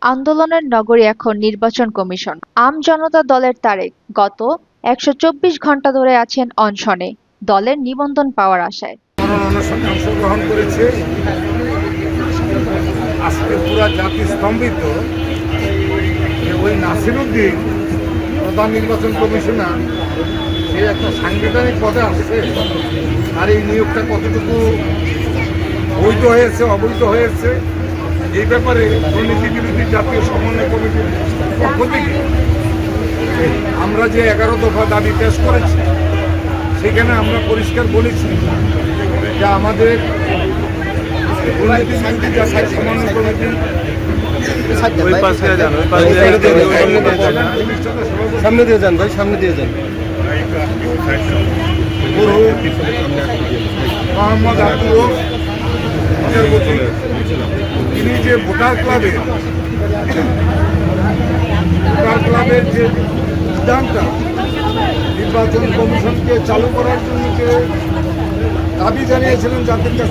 আন্দোলনের নগরী এখন নির্বাচন কমিশন। জনতা দলের তারেক গত ১২৪ ঘন্টা ধরে আছেন অনশনে, দলের নিবন্ধন পাওয়ার আশায়। অনশনে অংশগ্রহণ করেছে। আজকে পুরা জাতি স্তম্ভিত যে ওই নাসিরউদ্দিন প্রধান নির্বাচন কমিশনার সে একটা সাংবিধানিক পদে আসছে, আর এই নিয়োগটা কতটুকু বৈধ হয়েছে অবৈধ হয়েছে এই ব্যাপারে দুর্নীতি বিরোধী জাতীয় সমন্বয় কমিটির পক্ষ থেকে আমরা যে 11 দফা দাবি পেশ করেছি সেখানে আমরা পরিষ্কার বলেছি যে আমাদের দুর্নীতি বিরোধী জাতীয় সমন্বয় কমিটি সামনে দিয়ে যান ভাই, সামনে দিয়ে যান। মোহাম্মদ আব্দুর তিনি যে ভোটার ক্লাবের যে সিদ্ধান্তটা নির্বাচন কমিশনকে চালু করার জন্য যে দাবি জানিয়েছিলেন জাতির কাছে